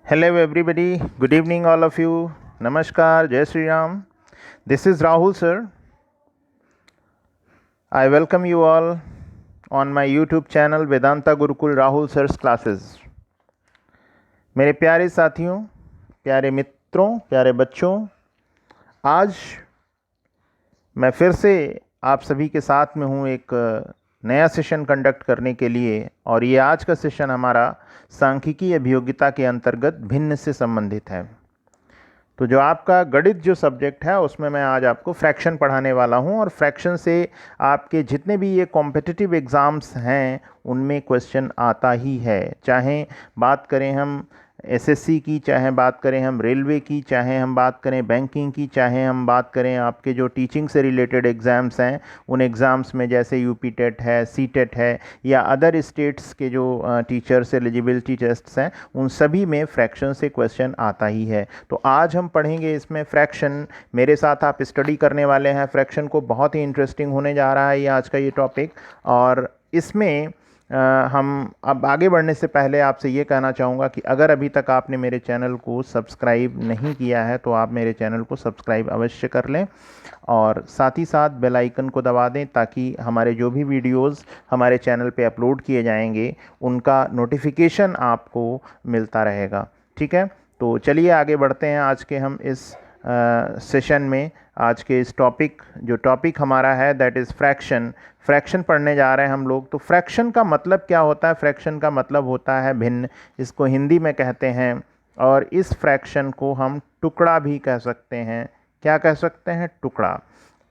Hello, everybody. Good evening, all of you. Namaskar, Jai Sri Ram. This is Rahul, sir. I welcome you all on my YouTube channel Vedanta Gurukul Rahul Sir's classes. मेरे प्यारे साथियों, प्यारे मित्रों, प्यारे बच्चों, आज मैं फिर से आप सभी के साथ में हूँ एक नया सेशन कंडक्ट करने के लिए, और ये आज का सेशन हमारा सांख्यिकी अभियोगिता के अंतर्गत भिन्न से संबंधित है। तो जो आपका गणित जो सब्जेक्ट है उसमें मैं आज आपको फ्रैक्शन पढ़ाने वाला हूं, और फ्रैक्शन से आपके जितने भी ये कॉम्पिटिटिव एग्ज़ाम्स हैं उनमें क्वेश्चन आता ही है। चाहे बात करें हम एसएससी की, चाहे बात करें हम रेलवे की, चाहे हम बात करें बैंकिंग की, चाहे हम बात करें आपके जो टीचिंग से रिलेटेड एग्ज़ाम्स हैं उन एग्ज़ाम्स में जैसे यूपी टेट है, सी टेट है, या अदर स्टेट्स के जो टीचर्स एलिजिबिलिटी टेस्ट्स हैं उन सभी में फ्रैक्शन से क्वेश्चन आता ही है। तो आज हम पढ़ेंगे इसमें फ्रैक्शन। मेरे साथ आप स्टडी करने वाले हैं फ्रैक्शन को। बहुत ही इंटरेस्टिंग होने जा रहा है ये आज का ये टॉपिक। और इसमें हम अब आगे बढ़ने से पहले आपसे ये कहना चाहूँगा कि अगर अभी तक आपने मेरे चैनल को सब्सक्राइब नहीं किया है तो आप मेरे चैनल को सब्सक्राइब अवश्य कर लें, और साथ ही साथ बेल आइकन को दबा दें ताकि हमारे जो भी वीडियोस हमारे चैनल पे अपलोड किए जाएंगे उनका नोटिफिकेशन आपको मिलता रहेगा। ठीक है, तो चलिए आगे बढ़ते हैं आज के हम इस सेशन में। आज के इस टॉपिक हमारा है दैट इज़ फ्रैक्शन पढ़ने जा रहे हैं हम लोग। तो फ्रैक्शन का मतलब क्या होता है? फ्रैक्शन का मतलब होता है भिन्न, इसको हिंदी में कहते हैं, और इस फ्रैक्शन को हम टुकड़ा भी कह सकते हैं। क्या कह सकते हैं? टुकड़ा।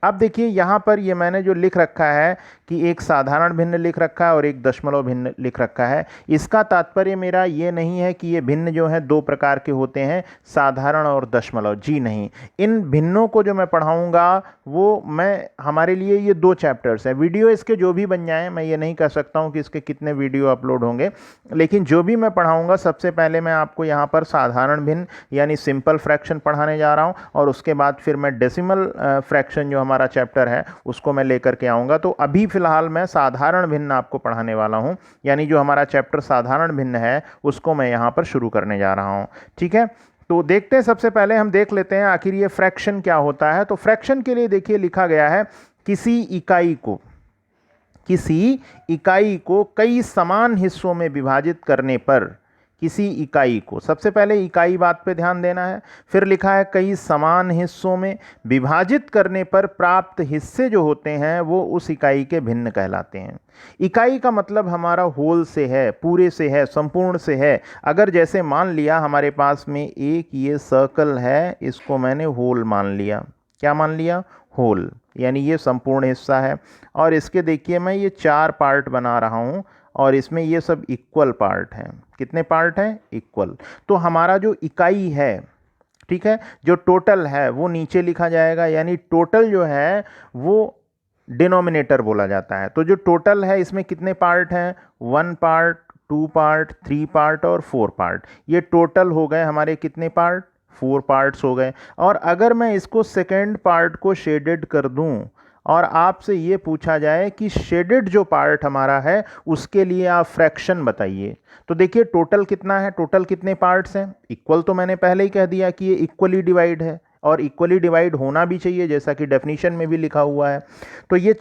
अब देखिए यहाँ पर ये मैंने जो लिख रखा है कि एक साधारण भिन्न लिख रखा है और एक दशमलव भिन्न लिख रखा है। इसका तात्पर्य मेरा ये नहीं है कि ये भिन्न जो है दो प्रकार के होते हैं, साधारण और दशमलव। जी नहीं, इन भिन्नों को जो मैं पढ़ाऊँगा वो मैं हमारे लिए ये दो चैप्टर्स हैं। वीडियो इसके जो भी बन जाएँ, मैं ये नहीं कह सकता हूँ कि इसके कितने वीडियो अपलोड होंगे, लेकिन जो भी मैं पढ़ाऊँगा सबसे पहले मैं आपको यहाँ पर साधारण भिन्न यानी सिंपल फ्रैक्शन पढ़ाने जा रहा हूँ, और उसके बाद फिर मैं डेसिमल फ्रैक्शन जो हमारा चैप्टर है उसको मैं लेकर के आऊँगा। तो अभी फ़िलहाल मैं साधारण भिन्न आपको पढ़ाने वाला हूँ, यानी जो हमारा चैप्टर साधारण भिन्न है उसको मैं यहाँ पर शुरू करने जा रहा हूँ। ठीक है, तो देखते हैं, सबसे पहले हम देख लेते हैं आखिर ये फ्रैक्शन क्या होता है। तो फ्रैक्शन के लिए देखिए लिखा गया है किसी इकाई को कई समान हिस्सों में विभाजित करने पर, किसी इकाई को, सबसे पहले इकाई बात पे ध्यान देना है, फिर लिखा है कई समान हिस्सों में विभाजित करने पर प्राप्त हिस्से जो होते हैं वो उस इकाई के भिन्न कहलाते हैं। इकाई का मतलब हमारा होल से है, पूरे से है, संपूर्ण से है। अगर जैसे मान लिया हमारे पास में एक ये सर्कल है, इसको मैंने होल मान लिया। क्या मान लिया? होल, यानी ये संपूर्ण हिस्सा है। और इसके देखिए मैं ये 4 पार्ट बना रहा हूँ, और इसमें ये सब इक्वल पार्ट हैं। कितने पार्ट हैं? इक्वल। तो हमारा जो इकाई है, ठीक है, जो टोटल है वो नीचे लिखा जाएगा, यानी टोटल जो है वो डिनोमिनेटर बोला जाता है। तो जो टोटल है इसमें कितने पार्ट हैं? 1 पार्ट, 2 पार्ट, 3 पार्ट और 4 पार्ट। ये टोटल हो गए हमारे कितने पार्ट? 4 पार्ट्स हो गए। और अगर मैं इसको सेकेंड पार्ट को शेडेड कर दूं और आपसे ये पूछा जाए कि शेडेड जो पार्ट हमारा है उसके लिए आप फ्रैक्शन बताइए, तो देखिए टोटल कितना है, टोटल कितने पार्ट्स हैं? इक्वल तो मैंने पहले ही कह दिया कि ये इक्वली डिवाइड है, और इक्वली डिवाइड होना भी चाहिए जैसा कि डेफिनेशन में भी लिखा हुआ है। तो ये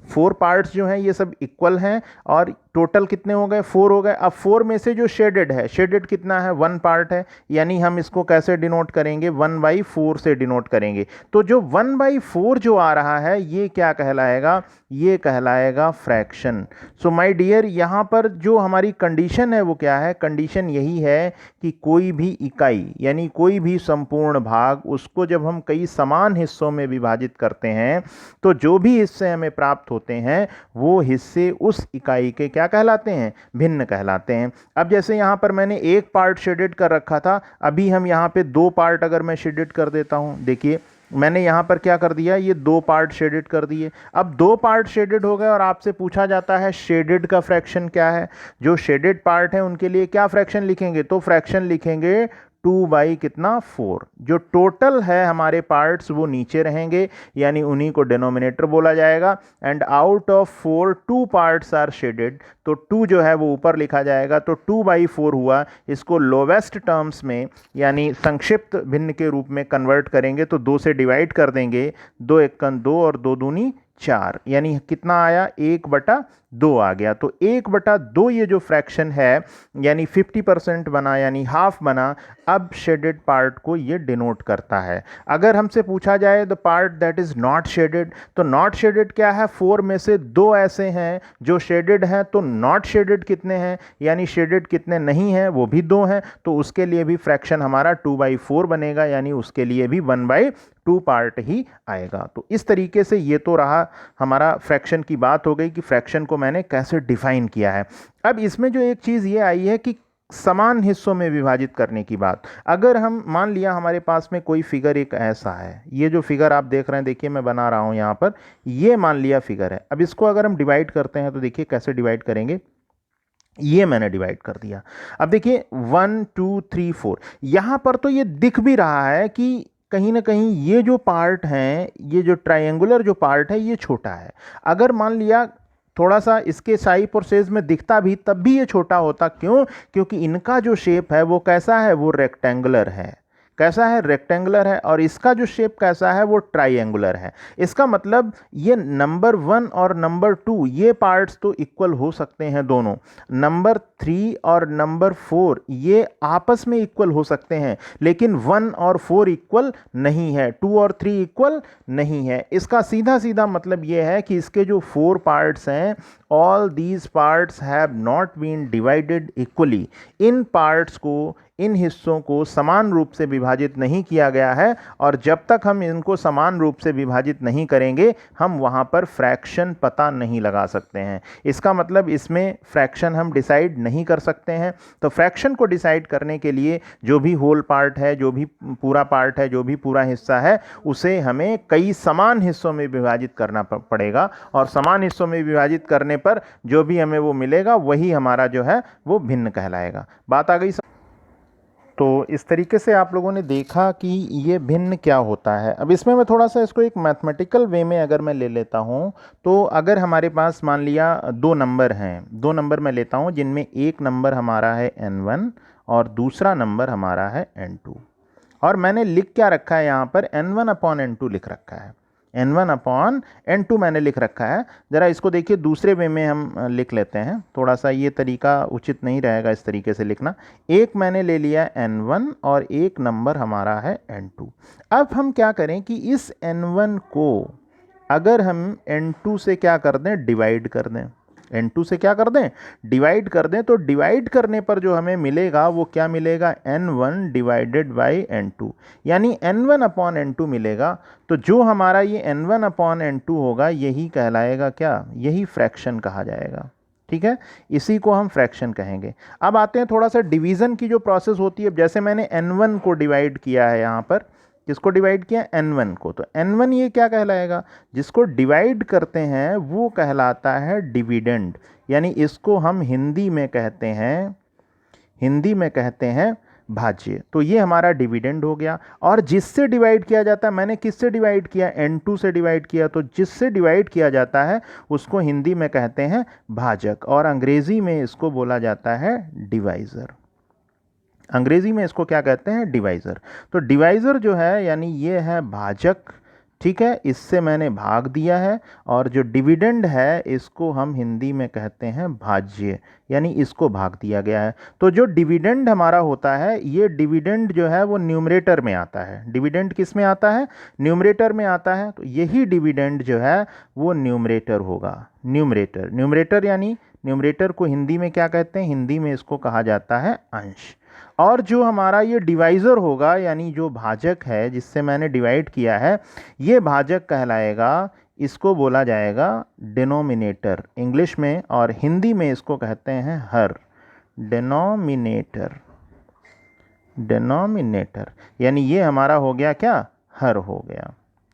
4 पार्ट्स जो हैं ये सब इक्वल हैं, और टोटल कितने हो गए? 4 हो गए। अब 4 में से जो शेडेड है, शेडेड कितना है? 1 पार्ट है, यानी हम इसको कैसे डिनोट करेंगे? 1/4 से डिनोट करेंगे। तो जो 1/4 जो आ रहा है ये क्या कहलाएगा? ये कहलाएगा फ्रैक्शन। सो माय डियर, यहाँ पर जो हमारी कंडीशन है वो क्या है? कंडीशन यही है कि कोई भी इकाई यानी कोई भी संपूर्ण भाग, उसको जब हम कई समान हिस्सों में विभाजित करते हैं तो जो भी हिस्से हमें प्राप्त होते हैं वो हिस्से उस इकाई के क्या कहलाते हैं? भिन्न कहलाते हैं। अब जैसे यहाँ पर मैंने एक पार्ट शेडेड कर रखा था, अभी हम यहाँ पे 2 पार्ट अगर मैं शेडेड कर देता हूँ, देखिए मैंने यहाँ पर क्या कर दिया? ये 2 पार्ट शेडेड कर दिए। अब 2 पार्ट शेडेड हो गए और आपसे पूछा जाता है शेडेड का फ्रैक्शन क्या है। जो शेडेड पार्ट है उनके लिए क्या फ्रैक्शन लिखेंगे? तो फ्रैक्शन लिखेंगे 2 बाई कितना 4। जो टोटल है हमारे पार्ट्स वो नीचे रहेंगे, यानी उन्हीं को डिनोमिनेटर बोला जाएगा। And out of 4 2 parts are shaded, तो 2 जो है वो ऊपर लिखा जाएगा, तो 2/4 हुआ। इसको लोवेस्ट टर्म्स में यानी संक्षिप्त भिन्न के रूप में कन्वर्ट करेंगे तो 2 से डिवाइड कर देंगे, 2 एकन 2 और 2 दूनी 4, यानी कितना आया 1/2 आ गया। तो 1/2 ये जो फ्रैक्शन है यानी 50% बना, यानी हाफ बना। अब शेडेड पार्ट को ये डिनोट करता है। अगर हमसे पूछा जाए the part that is not shaded, तो नॉट शेडेड क्या है, 4 में से 2 ऐसे हैं जो शेडेड हैं, तो नॉट शेडेड कितने हैं, यानी शेडेड कितने नहीं हैं, वो भी 2 हैं। तो उसके लिए भी फ्रैक्शन हमारा 2/4 बनेगा, यानी उसके लिए भी 1/2 पार्ट ही आएगा। तो इस तरीके से ये तो रहा हमारा फ्रैक्शन की बात हो गई कि फ्रैक्शन को मैंने कैसे डिफाइन किया है। अब इसमें जो एक चीज़ ये आई है कि समान हिस्सों में विभाजित करने की बात। अगर हम मान लिया हमारे पास में कोई फिगर एक ऐसा है, ये जो फिगर आप देख रहे हैं, देखिए मैं बना रहा हूं यहां पर, ये मान लिया फिगर है। अब इसको अगर हम डिवाइड करते हैं तो देखिए कैसे डिवाइड करेंगे। ये मैंने डिवाइड कर दिया। अब देखिए 1 2 3 4, यहां पर तो ये दिख भी रहा है कि कहीं ना कहीं ये जो पार्ट है, ये जो ट्रायंगुलर जो पार्ट है ये छोटा है। अगर मान लिया थोड़ा सा इसके साइप और सेज में दिखता भी, तब भी ये छोटा होता। क्यों? क्योंकि इनका जो शेप है वो कैसा है, वो रेक्टेंगुलर है। कैसा है, रेक्टेंगुलर है। और इसका जो शेप कैसा है, वो ट्राइंगुलर है। इसका मतलब ये नंबर 1 और नंबर 2 ये पार्ट्स तो इक्वल हो सकते हैं दोनों। नंबर 3 और नंबर 4 ये आपस में इक्वल हो सकते हैं, लेकिन 1 और 4 इक्वल नहीं है, 2 और 3 इक्वल नहीं है। इसका सीधा सीधा मतलब ये है कि इसके जो 4 पार्ट्स हैं, all these parts have not been divided equally. इन पार्ट्स को, इन हिस्सों को समान रूप से विभाजित नहीं किया गया है। और जब तक हम इनको समान रूप से विभाजित नहीं करेंगे, हम वहां पर फ्रैक्शन पता नहीं लगा सकते हैं। इसका मतलब इसमें फ्रैक्शन हम डिसाइड नहीं कर सकते हैं। तो फ्रैक्शन को डिसाइड करने के लिए जो भी होल पार्ट है, जो भी पूरा पार्ट है, जो भी पूरा हिस्सा है, उसे हमें कई समान हिस्सों में विभाजित करना पड़ेगा। और समान हिस्सों में विभाजित करने पर जो भी हमें वो मिलेगा, वही हमारा जो है वो भिन्न कहलाएगा। बात आ गई। तो इस तरीके से आप लोगों ने देखा कि ये भिन्न क्या होता है। अब इसमें मैं थोड़ा सा इसको एक मैथमेटिकल वे में अगर मैं ले लेता हूँ, तो अगर हमारे पास मान लिया 2 नंबर हैं, 2 नंबर मैं लेता हूँ जिनमें एक नंबर हमारा है n1 और दूसरा नंबर हमारा है n2। और मैंने लिख क्या रखा है यहाँ पर, n1/n2 लिख रखा है। n1/n2 मैंने लिख रखा है। ज़रा इसको देखिए दूसरे वे में हम लिख लेते हैं। थोड़ा सा ये तरीका उचित नहीं रहेगा इस तरीके से लिखना। एक मैंने ले लिया n1 और एक नंबर हमारा है n2। अब हम क्या करें कि इस n1 को अगर हम n2 से क्या कर दें, डिवाइड कर दें। n2 से क्या कर दें, डिवाइड कर दें। तो डिवाइड करने पर जो हमें मिलेगा वो क्या मिलेगा, n1 डिवाइडेड बाई n2, यानी n1/n2 मिलेगा। तो जो हमारा ये n1/n2 होगा, यही कहलाएगा क्या, यही फ्रैक्शन कहा जाएगा। ठीक है, इसी को हम फ्रैक्शन कहेंगे। अब आते हैं थोड़ा सा डिवीज़न की जो प्रोसेस होती है। जैसे मैंने n1 को डिवाइड किया है, यहाँ पर किसको डिवाइड किया, n1 को, तो n1 ये क्या कहलाएगा, जिसको डिवाइड करते हैं वो कहलाता है डिविडेंड। यानी इसको हम हिंदी में कहते हैं भाज्य। तो ये हमारा डिविडेंड हो गया। और जिससे डिवाइड किया जाता है, मैंने किससे डिवाइड किया, n2 से डिवाइड किया, तो जिससे डिवाइड किया जाता है उसको हिंदी में कहते हैं भाजक, और अंग्रेजी में इसको बोला जाता है डिवाइज़र। अंग्रेजी में इसको क्या कहते हैं, डिवाइज़र। तो डिवाइज़र जो है यानी ये है भाजक। ठीक है, इससे मैंने भाग दिया है। और जो डिविडेंड है इसको हम हिंदी में कहते हैं भाज्य, यानी इसको भाग दिया गया है। तो जो डिविडेंड हमारा होता है, ये डिविडेंड जो है वो न्यूमरेटर में आता है। डिविडेंड किस में आता है, न्यूमरेटर में आता है। तो यही डिविडेंड जो है वो न्यूमरेटर होगा। न्यूमरेटर यानी न्यूमरेटर को हिंदी में क्या कहते हैं, हिंदी में इसको कहा जाता है अंश। और जो हमारा ये डिवाइज़र होगा, यानी जो भाजक है जिससे मैंने डिवाइड किया है, ये भाजक कहलाएगा, इसको बोला जाएगा डिनोमिनेटर इंग्लिश में, और हिंदी में इसको कहते हैं हर। डिनोमिनेटर यानी ये हमारा हो गया क्या, हर हो गया।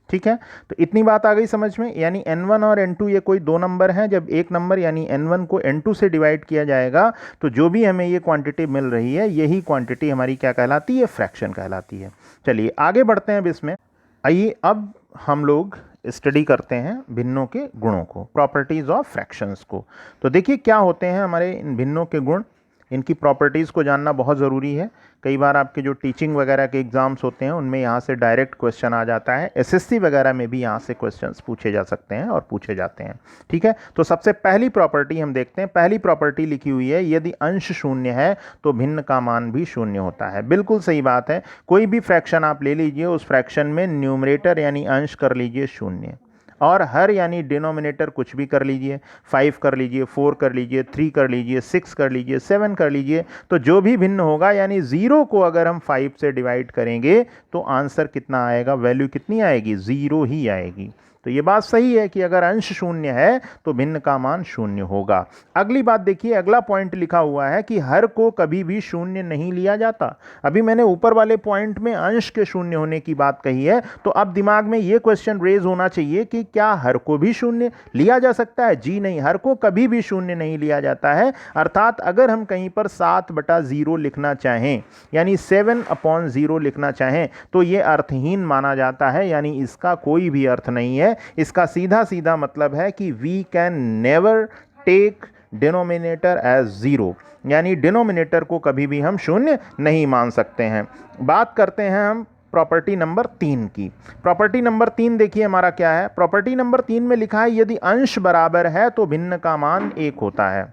ठीक है, तो इतनी बात आ गई समझ में। यानी n1 और n2 ये कोई दो नंबर हैं, जब एक नंबर यानी n1 को n2 से डिवाइड किया जाएगा तो जो भी हमें ये क्वांटिटी मिल रही है यही क्वांटिटी हमारी क्या कहलाती है, फ्रैक्शन कहलाती है। चलिए आगे बढ़ते हैं अब इसमें। आइए अब हम लोग स्टडी करते हैं भिन्नों के गुणों को, प्रॉपर्टीज़ ऑफ फ्रैक्शंस को। तो देखिए क्या होते हैं हमारे इन भिन्नों के गुण, इनकी प्रॉपर्टीज़ को जानना बहुत ज़रूरी है। कई बार आपके जो टीचिंग वगैरह के एग्ज़ाम्स होते हैं उनमें यहाँ से डायरेक्ट क्वेश्चन आ जाता है, एसएससी वगैरह में भी यहाँ से क्वेश्चंस पूछे जा सकते हैं और पूछे जाते हैं। ठीक है, तो सबसे पहली प्रॉपर्टी हम देखते हैं। पहली प्रॉपर्टी लिखी हुई है, यदि अंश शून्य है तो भिन्न का मान भी शून्य होता है। बिल्कुल सही बात है, कोई भी फ्रैक्शन आप ले लीजिए, उस फ्रैक्शन में न्यूमरेटर यानी अंश कर लीजिए शून्य, और हर यानी डिनोमिनेटर कुछ भी कर लीजिए, 5 कर लीजिए, 4 कर लीजिए, 3 कर लीजिए, 6 कर लीजिए, 7 कर लीजिए, तो जो भी भिन्न होगा यानी 0 को अगर हम 5 से डिवाइड करेंगे तो आंसर कितना आएगा, वैल्यू कितनी आएगी, 0 ही आएगी। तो ये बात सही है कि अगर अंश शून्य है तो भिन्न का मान शून्य होगा। अगली बात देखिए, अगला पॉइंट लिखा हुआ है कि हर को कभी भी शून्य नहीं लिया जाता। अभी मैंने ऊपर वाले पॉइंट में अंश के शून्य होने की बात कही है, तो अब दिमाग में ये क्वेश्चन रेज होना चाहिए कि क्या हर को भी शून्य लिया जा सकता है? जी नहीं, हर को कभी भी शून्य नहीं लिया जाता है। अर्थात अगर हम कहीं पर 7/0 लिखना चाहें यानी 7/0 लिखना चाहें तो ये अर्थहीन माना जाता है, यानी इसका कोई भी अर्थ नहीं है। इसका सीधा सीधा मतलब है कि we can never take denominator as 0, यानी डिनोमिनेटर को कभी भी हम शून्य नहीं मान सकते हैं। बात करते हैं हम प्रॉपर्टी नंबर 3 की। प्रॉपर्टी नंबर 3 देखिए हमारा क्या है। प्रॉपर्टी नंबर 3 में लिखा है, यदि अंश बराबर है तो भिन्न का मान 1 होता है।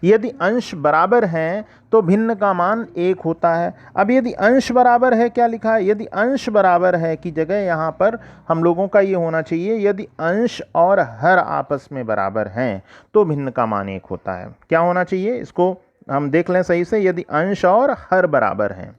यदि अंश बराबर हैं तो भिन्न का मान 1 होता है। अब यदि अंश बराबर है, क्या लिखा है, यदि अंश बराबर है की जगह यहाँ पर हम लोगों का ये होना चाहिए, यदि अंश और हर आपस में बराबर हैं तो भिन्न का मान 1 होता है। क्या होना चाहिए, इसको हम देख लें सही से। यदि अंश और हर बराबर हैं,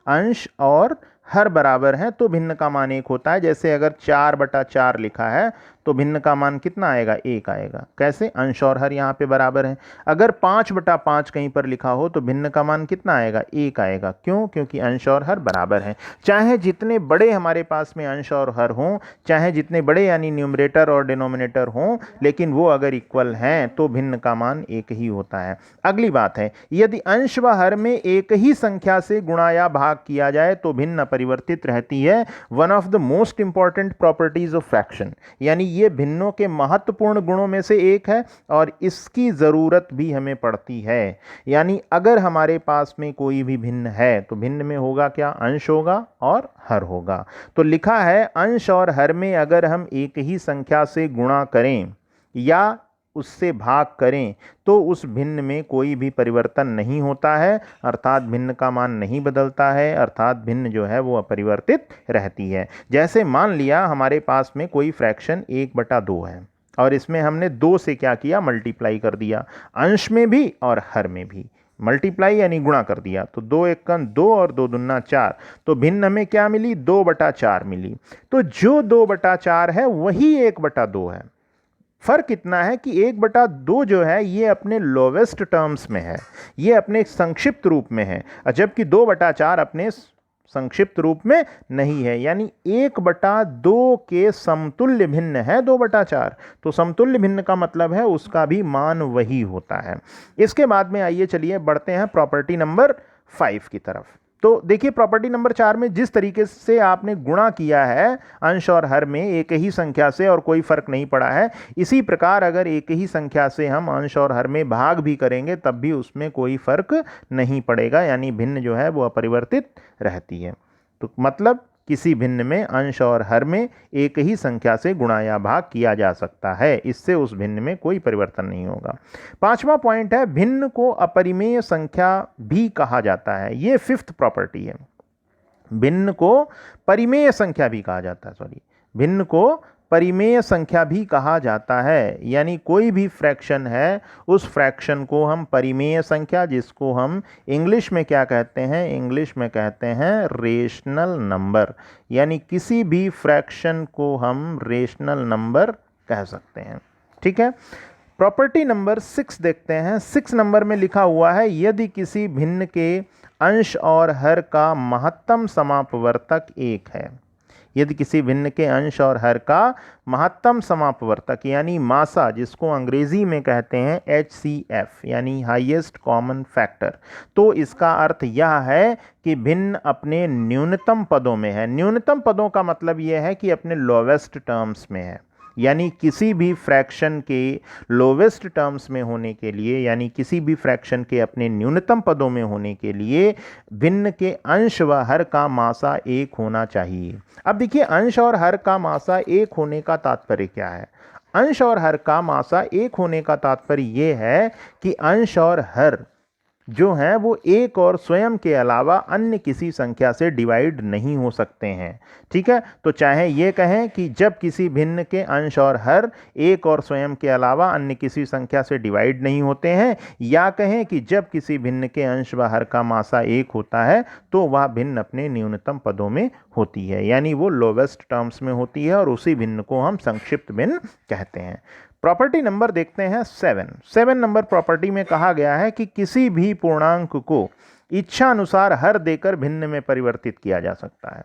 अंश और हर बराबर हैं तो भिन्न का मान 1 होता है। जैसे अगर 4/4 लिखा है तो भिन्न का मान कितना आएगा, 1 आएगा। कैसे, अंश और हर यहाँ पे बराबर हैं। अगर 5/5 कहीं पर लिखा हो तो भिन्न का मान कितना आएगा, 1 आएगा। क्यों, क्योंकि अंश और हर बराबर हैं। चाहे जितने बड़े हमारे पास में अंश और हर हों, चाहे जितने बड़े यानी न्यूमरेटर और डिनोमिनेटर हों, लेकिन वो अगर इक्वल हैं तो भिन्न का मान 1 ही होता है। अगली बात है, यदि अंश व हर में एक ही संख्या से गुणा या भाग किया जाए तो भिन्न अपरिवर्तित रहती है। One of the most important properties of fraction, यानी ये भिन्नों के महत्वपूर्ण गुणों में से एक है और इसकी ज़रूरत भी हमें पड़ती है। यानी अगर हमारे पास में कोई भी भिन्न है तो भिन्न में होगा क्या, अंश होगा और हर होगा। तो लिखा है, अंश और हर में अगर हम एक ही संख्या से गुणा करें या उससे भाग करें तो उस भिन्न में कोई भी परिवर्तन नहीं होता है, अर्थात भिन्न का मान नहीं बदलता है, अर्थात भिन्न जो है वो अपरिवर्तित रहती है। जैसे मान लिया हमारे पास में कोई फ्रैक्शन 1/2 है और इसमें हमने 2 से क्या किया, मल्टीप्लाई कर दिया, अंश में भी और हर में भी मल्टीप्लाई यानी गुणा कर दिया। तो 2 × 2 और 2 दूना 4, तो भिन्न हमें क्या मिली, 2/4 मिली। तो जो 2/4 है वही 1/2 है। फर्क इतना है कि 1/2 जो है ये अपने लोवेस्ट टर्म्स में है, ये अपने संक्षिप्त रूप में है, जबकि 2/4 अपने संक्षिप्त रूप में नहीं है। यानी 1/2 के समतुल्य भिन्न है 2/4। तो समतुल्य भिन्न का मतलब है उसका भी मान वही होता है। इसके बाद में आइए चलिए बढ़ते हैं प्रॉपर्टी नंबर 5 की तरफ। तो देखिए प्रॉपर्टी नंबर 4 में जिस तरीके से आपने गुणा किया है अंश और हर में एक ही संख्या से और कोई फर्क नहीं पड़ा है, इसी प्रकार अगर एक ही संख्या से हम अंश और हर में भाग भी करेंगे तब भी उसमें कोई फर्क नहीं पड़ेगा, यानी भिन्न जो है वो अपरिवर्तित रहती है। तो मतलब किसी भिन्न में अंश और हर में एक ही संख्या से गुणा या भाग किया जा सकता है, इससे उस भिन्न में कोई परिवर्तन नहीं होगा। 5वां पॉइंट है, भिन्न को अपरिमेय संख्या भी कहा जाता है। ये 5th प्रॉपर्टी है, भिन्न को परिमेय संख्या भी कहा जाता है, भिन्न को परिमेय संख्या भी कहा जाता है। यानी कोई भी फ्रैक्शन है उस फ्रैक्शन को हम परिमेय संख्या, जिसको हम इंग्लिश में क्या कहते हैं, इंग्लिश में कहते हैं रेशनल नंबर, यानी किसी भी फ्रैक्शन को हम रेशनल नंबर कह सकते हैं। ठीक है, प्रॉपर्टी नंबर 6 देखते हैं। 6 नंबर में लिखा हुआ है, यदि किसी भिन्न के अंश और हर का महत्तम समापवर्तक 1 है, यदि किसी भिन्न के अंश और हर का महत्तम समापवर्तक यानी मासा, जिसको अंग्रेजी में कहते हैं HCF यानी हाईएस्ट कॉमन फैक्टर, तो इसका अर्थ यह है कि भिन्न अपने न्यूनतम पदों में है। न्यूनतम पदों का मतलब यह है कि अपने लोवेस्ट टर्म्स में है, यानी किसी भी फ्रैक्शन के लोवेस्ट टर्म्स में होने के लिए, यानी किसी भी फ्रैक्शन के अपने न्यूनतम पदों में होने के लिए भिन्न के अंश व हर का मासा 1 होना चाहिए। अब देखिए, अंश और हर का मासा 1 होने का तात्पर्य क्या है? अंश और हर का मासा 1 होने का तात्पर्य यह है कि अंश और हर जो हैं वो एक और स्वयं के अलावा अन्य किसी संख्या से डिवाइड नहीं हो सकते हैं। ठीक है, तो चाहे ये कहें कि जब किसी भिन्न के अंश और हर एक और स्वयं के अलावा अन्य किसी संख्या से डिवाइड नहीं होते हैं, या कहें कि जब किसी भिन्न के अंश व हर का मासा 1 होता है तो वह भिन्न अपने न्यूनतम पदों में होती है, यानी वो लोवेस्ट टर्म्स में होती है, और उसी भिन्न को हम संक्षिप्त भिन्न कहते हैं। प्रॉपर्टी नंबर देखते हैं 7 नंबर प्रॉपर्टी में कहा गया है कि किसी भी पूर्णांक को इच्छा अनुसार हर देकर भिन्न में परिवर्तित किया जा सकता है।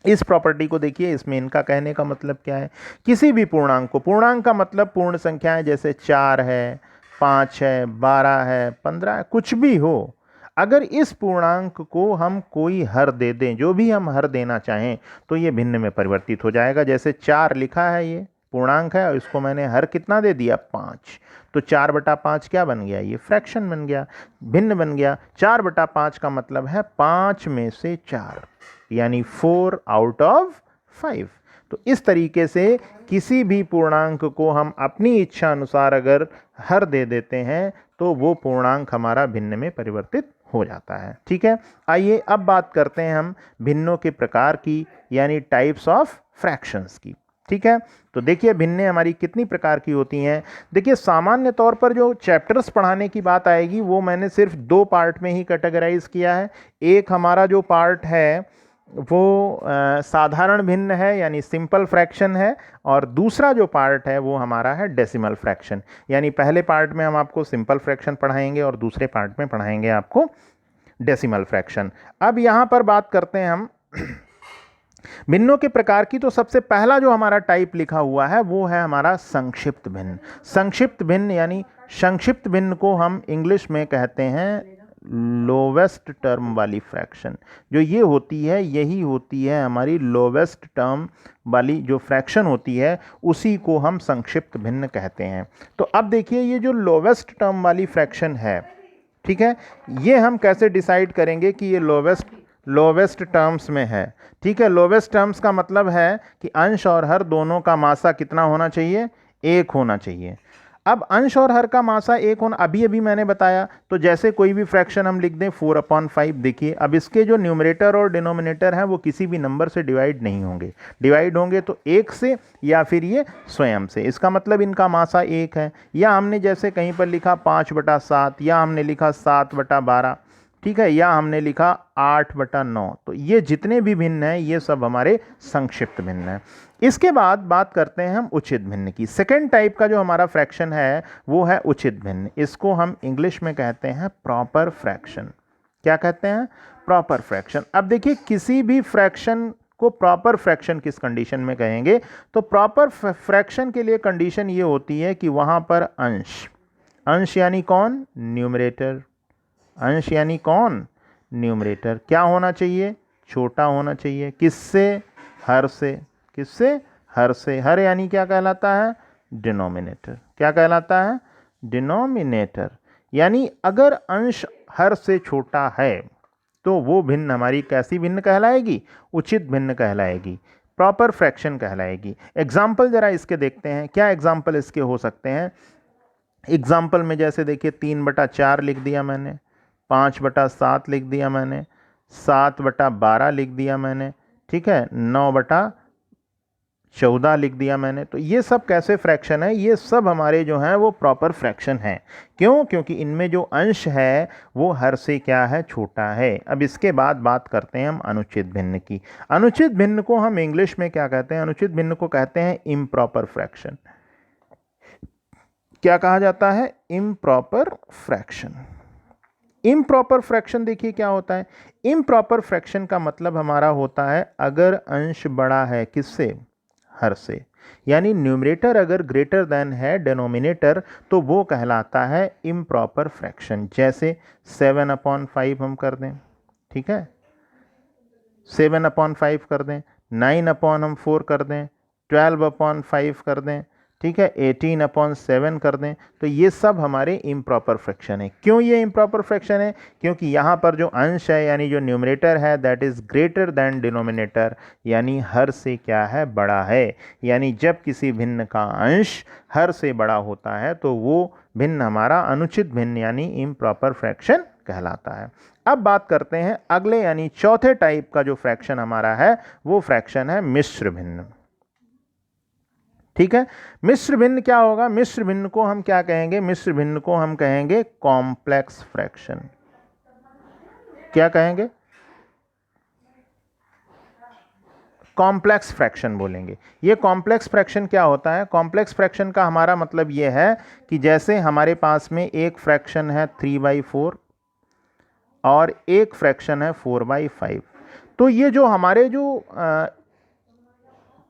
इस प्रॉपर्टी को देखिए, इसमें इनका कहने का मतलब क्या है? किसी भी पूर्णांक को, पूर्णांक का मतलब पूर्ण संख्याएं जैसे 4 है, 5 है, 12 है, 15 है, कुछ भी हो, अगर इस पूर्णांक को हम कोई हर दे दें, जो भी हम हर देना चाहें, तो ये भिन्न में परिवर्तित हो जाएगा। जैसे 4 लिखा है, ये पूर्णांक है और इसको मैंने हर कितना दे दिया? 5, तो 4/5 क्या बन गया? ये फ्रैक्शन बन गया, भिन्न बन गया। 4/5 का मतलब है 5 में से 4, यानी 4 आउट ऑफ 5। तो इस तरीके से किसी भी पूर्णांक को हम अपनी इच्छा अनुसार अगर हर दे देते हैं तो वो पूर्णांक हमारा भिन्न में परिवर्तित हो जाता है। ठीक है, आइए अब बात करते हैं हम भिन्नों के प्रकार की, यानी टाइप्स ऑफ फ्रैक्शंस की। ठीक है, तो देखिए भिन्नें हमारी कितनी प्रकार की होती हैं। देखिए, सामान्य तौर पर जो चैप्टर्स पढ़ाने की बात आएगी वो मैंने सिर्फ 2 पार्ट में ही कैटेगराइज किया है। एक हमारा जो पार्ट है वो साधारण भिन्न है, यानी सिंपल फ्रैक्शन है, और दूसरा जो पार्ट है वो हमारा है डेसिमल फ्रैक्शन। यानी पहले पार्ट में हम आपको सिंपल फ्रैक्शन पढ़ाएंगे और दूसरे पार्ट में पढ़ाएंगे आपको डेसिमल फ्रैक्शन। अब यहाँ पर बात करते हैं हम भिन्नों के प्रकार की। तो सबसे पहला जो हमारा टाइप लिखा हुआ है वो है हमारा संक्षिप्त भिन्न। संक्षिप्त भिन्न यानी संक्षिप्त भिन्न को हम इंग्लिश में कहते हैं लोवेस्ट टर्म वाली फ्रैक्शन। जो ये होती है, यही होती है हमारी लोवेस्ट टर्म वाली जो फ्रैक्शन होती है, उसी को हम संक्षिप्त भिन्न कहते हैं। तो अब देखिए, ये जो लोवेस्ट टर्म वाली फ्रैक्शन है, ठीक है, ये हम कैसे डिसाइड करेंगे कि ये लोवेस्ट टर्म्स में है? ठीक है, लोवेस्ट टर्म्स का मतलब है कि अंश और हर दोनों का मासा कितना होना चाहिए? 1 होना चाहिए। अब अंश और हर का मासा 1 होना, अभी मैंने बताया, तो जैसे कोई भी फ्रैक्शन हम लिख दें 4/5, देखिए अब इसके जो न्यूमरेटर और डिनोमिनेटर हैं वो किसी भी नंबर से डिवाइड नहीं होंगे। डिवाइड होंगे तो 1 से या फिर ये स्वयं से। इसका मतलब इनका मासा 1 है। या हमने जैसे कहीं पर लिखा 5/7, या हमने लिखा 7/12, ठीक है, या हमने लिखा 8/9। तो ये जितने भी भिन्न हैं ये सब हमारे संक्षिप्त भिन्न हैं। इसके बाद बात करते हैं हम उचित भिन्न की। सेकेंड टाइप का जो हमारा फ्रैक्शन है वो है उचित भिन्न। इसको हम इंग्लिश में कहते हैं प्रॉपर फ्रैक्शन। क्या कहते हैं? Proper fraction. अब देखिए, किसी भी फ्रैक्शन को प्रॉपर फ्रैक्शन किस कंडीशन में कहेंगे? तो प्रॉपर फ्रैक्शन के लिए कंडीशन ये होती है कि वहाँ पर अंश यानी कौन? न्यूमरेटर। अंश यानी कौन? न्यूमरेटर। क्या होना चाहिए? छोटा होना चाहिए। किससे? हर से। किससे? हर से। हर यानी क्या कहलाता है? डिनोमिनेटर। क्या कहलाता है? डिनोमिनेटर। यानी अगर अंश हर से छोटा है तो वो भिन्न हमारी कैसी भिन्न कहलाएगी? उचित भिन्न कहलाएगी, प्रॉपर फ्रैक्शन कहलाएगी। एग्जाम्पल जरा इसके देखते हैं। क्या एग्जाम्पल इसके हो सकते हैं? एग्जाम्पल में जैसे देखिए 3/4 लिख दिया मैंने, 5/7 लिख दिया मैंने, 7/12 लिख दिया मैंने, ठीक है, 9/14 लिख दिया मैंने। तो ये सब कैसे फ्रैक्शन है? ये सब हमारे जो हैं वो प्रॉपर फ्रैक्शन हैं। क्यों? क्योंकि इनमें जो अंश है वो हर से क्या है? छोटा है। अब इसके बाद बात करते हैं हम अनुचित भिन्न की। अनुचित भिन्न को हम इंग्लिश में क्या कहते हैं? अनुचित भिन्न को कहते हैं इम्प्रॉपर फ्रैक्शन। क्या कहा जाता है? Improper fraction. इम्प्रॉपर फ्रैक्शन देखिए क्या होता है। इम्प्रॉपर फ्रैक्शन का मतलब हमारा होता है अगर अंश बड़ा है किससे, हर से, यानी न्यूमरेटर अगर ग्रेटर देन है डिनोमिनेटर तो वो कहलाता है इम्प्रॉपर फ्रैक्शन। जैसे 7/5 हम कर दें, ठीक है, 7/5 कर दें, 9/4 कर दें, 12/5 कर दें, ठीक है, 18/7 कर दें, तो ये सब हमारे इम्प्रॉपर फ्रैक्शन है। क्यों ये इम्प्रॉपर फ्रैक्शन है? क्योंकि यहाँ पर जो अंश है यानी जो न्यूमरेटर है that is greater than denominator, यानी हर से क्या है, बड़ा है। यानी जब किसी भिन्न का अंश हर से बड़ा होता है तो वो भिन्न हमारा अनुचित भिन्न यानी इम्प्रॉपर फ्रैक्शन कहलाता है। अब बात करते हैं अगले यानी चौथे टाइप का जो फ्रैक्शन हमारा है वो फ्रैक्शन है मिश्र भिन्न। ठीक है, मिश्र भिन्न क्या होगा? मिश्र भिन्न को हम क्या कहेंगे? मिश्र भिन्न को हम कहेंगे कॉम्प्लेक्स फ्रैक्शन। क्या कहेंगे? कॉम्प्लेक्स फ्रैक्शन बोलेंगे। ये कॉम्प्लेक्स फ्रैक्शन क्या होता है? कॉम्प्लेक्स फ्रैक्शन का हमारा मतलब ये है कि जैसे हमारे पास में एक फ्रैक्शन है 3/4 और एक फ्रैक्शन है 4/5, तो ये जो हमारे जो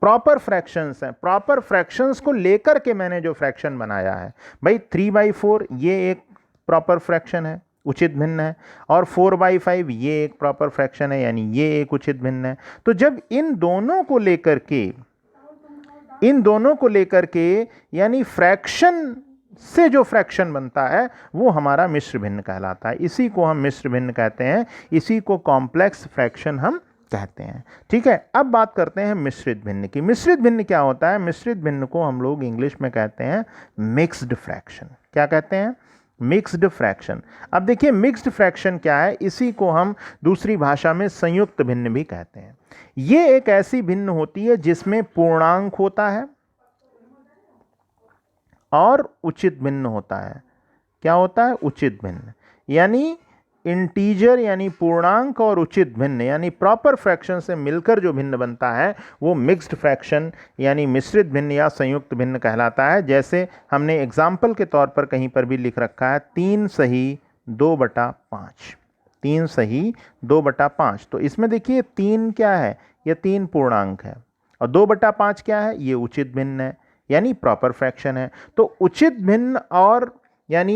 प्रॉपर फ्रैक्शंस हैं, प्रॉपर फ्रैक्शंस को लेकर के मैंने जो फ्रैक्शन बनाया है, भाई 3/4 ये एक प्रॉपर फ्रैक्शन है, उचित भिन्न है, और 4/5 ये एक प्रॉपर फ्रैक्शन है यानी ये एक उचित भिन्न है। तो जब इन दोनों को लेकर के यानी फ्रैक्शन से जो फ्रैक्शन बनता है वो हमारा मिश्र भिन्न कहलाता है। इसी को हम मिश्र भिन्न कहते हैं, इसी को कॉम्प्लेक्स फ्रैक्शन हम कहते हैं। ठीक है, अब बात करते हैं मिश्रित भिन्न की। मिश्रित भिन्न क्या होता है? मिश्रित भिन्न को हम लोग इंग्लिश में कहते हैं मिक्स्ड फ्रैक्शन। क्या कहते हैं? Mixed fraction. अब देखिए मिक्स्ड फ्रैक्शन क्या है, इसी को हम दूसरी भाषा में संयुक्त भिन्न भी कहते हैं। ये एक ऐसी भिन्न होती है जिसमें पूर्णांक होता है और उचित भिन्न होता है। क्या होता है? उचित भिन्न। यानी इंटीजर यानी पूर्णांक और उचित भिन्न यानी प्रॉपर फ्रैक्शन से मिलकर जो भिन्न बनता है वो मिक्स्ड फ्रैक्शन यानी मिश्रित भिन्न या संयुक्त भिन्न कहलाता है। जैसे हमने एग्जाम्पल के तौर पर कहीं पर भी लिख रखा है 3 सही 2/5, 3 सही 2/5। तो इसमें देखिए 3 क्या है? ये 3 पूर्णांक है और 2/5 क्या है? ये उचित भिन्न है यानी प्रॉपर फ्रैक्शन है। तो उचित भिन्न और यानी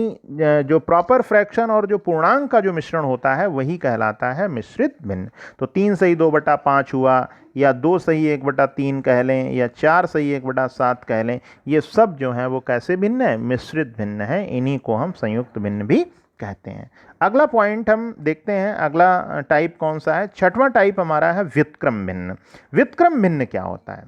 जो प्रॉपर फ्रैक्शन और जो पूर्णांक का जो मिश्रण होता है वही कहलाता है मिश्रित भिन्न। तो 3 सही 2/5 हुआ, या 2 सही 1/3 कह लें, या 4 सही 1/7 कह लें, ये सब जो है वो कैसे भिन्न है? मिश्रित भिन्न है। इन्हीं को हम संयुक्त भिन्न भी कहते हैं। अगला पॉइंट हम देखते हैं, अगला टाइप कौन सा है? छठवां टाइप हमारा है व्युत्क्रम भिन्न। व्युत्क्रम भिन्न क्या होता है?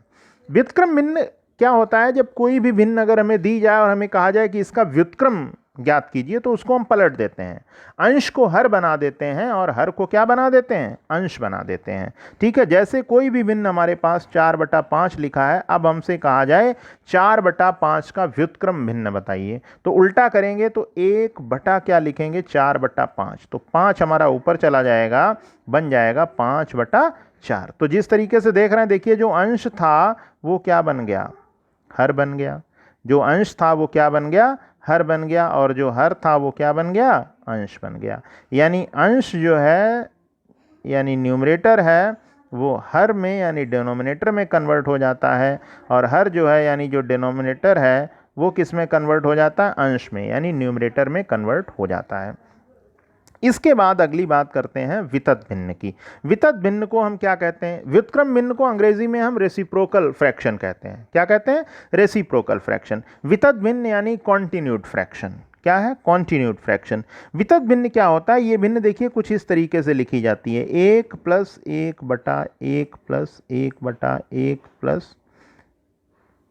व्युत्क्रम भिन्न क्या होता है? जब कोई भी भिन्न अगर हमें दी जाए और हमें कहा जाए कि इसका व्युत्क्रम ज्ञात कीजिए, तो उसको हम पलट देते हैं, अंश को हर बना देते हैं और हर को क्या बना देते हैं? अंश बना देते हैं। ठीक है, जैसे कोई भी भिन्न हमारे पास 4/5 लिखा है, अब हमसे कहा जाए 4/5 का व्युत्क्रम भिन्न बताइए, तो उल्टा करेंगे तो 1 क्या लिखेंगे? 4/5। तो 5 हमारा ऊपर चला जाएगा, बन जाएगा 5/4। तो जिस तरीके से देख रहे हैं, देखिए जो अंश था वो क्या बन गया? हर बन गया। जो अंश था वो क्या बन गया? हर बन गया। और जो हर था वो क्या बन गया? अंश बन गया। यानी अंश जो है यानी न्यूमरेटर है वो हर में यानी डिनोमिनेटर में कन्वर्ट हो जाता है, और हर जो है यानी जो डिनोमिनेटर है वो किस में कन्वर्ट हो जाता है? अंश में यानी न्यूमरेटर में कन्वर्ट हो जाता है। इसके बाद अगली बात करते हैं वितत भिन्न की। वितत भिन्न को हम क्या कहते हैं? व्युत्क्रम भिन्न को अंग्रेजी में हम रेसिप्रोकल फ्रैक्शन कहते हैं। क्या कहते हैं? Reciprocal fraction. वितत भिन्न यानी कॉन्टिन्यूड फ्रैक्शन। क्या है? Continued fraction. वितत भिन्न क्या होता है? ये भिन्न देखिए कुछ इस तरीके से लिखी जाती है, 1 + 1/1 + 1/1 +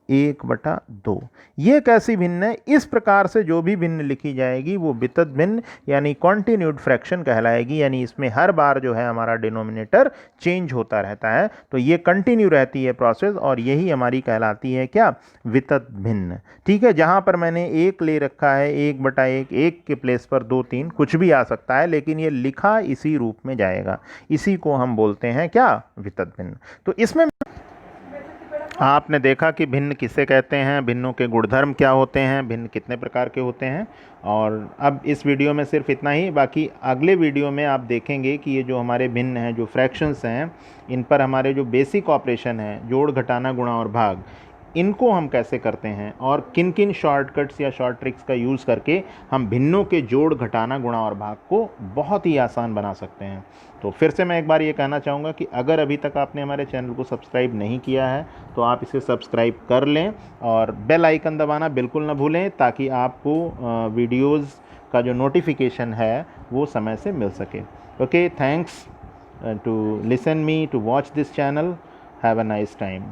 1/2। ये कैसी भिन्न है? इस प्रकार से जो भी भिन्न लिखी जाएगी वो वितत भिन्न यानी कॉन्टिन्यूड फ्रैक्शन कहलाएगी। यानी इसमें हर बार जो है हमारा डिनोमिनेटर चेंज होता रहता है, तो ये कंटिन्यू रहती है प्रोसेस, और यही हमारी कहलाती है क्या? वितत भिन्न। ठीक है, जहाँ पर मैंने 1 ले रखा है, 1/1, 1 के प्लेस पर 2, 3 कुछ भी आ सकता है, लेकिन ये लिखा इसी रूप में जाएगा। इसी को हम बोलते हैं क्या? वितत भिन्न। तो इसमें आपने देखा कि भिन्न किसे कहते हैं, भिन्नों के गुणधर्म क्या होते हैं, भिन्न कितने प्रकार के होते हैं। और अब इस वीडियो में सिर्फ इतना ही, बाकी अगले वीडियो में आप देखेंगे कि ये जो हमारे भिन्न हैं, जो फ्रैक्शंस हैं, इन पर हमारे जो बेसिक ऑपरेशन हैं, जोड़ घटाना गुणा और भाग, इनको हम कैसे करते हैं और किन किन शॉर्टकट्स या शॉर्ट ट्रिक्स का यूज़ करके हम भिन्नों के जोड़ घटाना गुणा और भाग को बहुत ही आसान बना सकते हैं। तो फिर से मैं एक बार ये कहना चाहूँगा कि अगर अभी तक आपने हमारे चैनल को सब्सक्राइब नहीं किया है तो आप इसे सब्सक्राइब कर लें और बेल आइकन दबाना बिल्कुल ना भूलें, ताकि आपको वीडियोज़ का जो नोटिफिकेशन है वो समय से मिल सके। Okay, thanks to listen me, to watch this channel. Have a nice time.